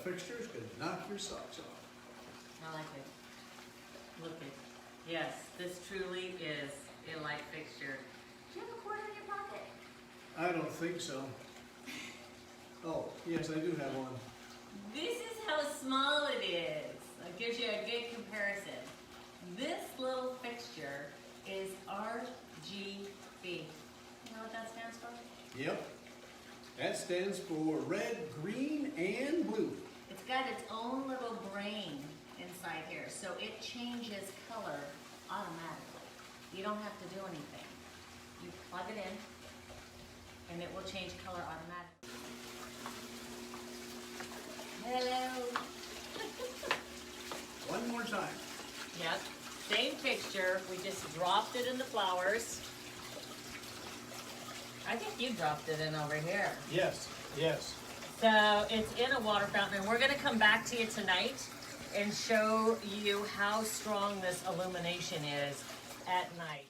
fixtures can knock your socks off. I like it. Look at, yes, this truly is a light fixture. Do you have a quarter in your pocket? I don't think so. Oh, yes, I do have one. This is how small it is. It gives you a good comparison. This little fixture is RGB. You know what that stands for? Yep. That stands for red, green, and blue. It's got its own little brain inside here, so it changes color automatically. You don't have to do anything. You plug it in, and it will change color automatically. Hello. One more time. Yep, same fixture. We just dropped it in the flowers. I think you dropped it in over here. Yes, yes. So it's in a water fountain, and we're gonna come back to you tonight and show you how strong this illumination is at night.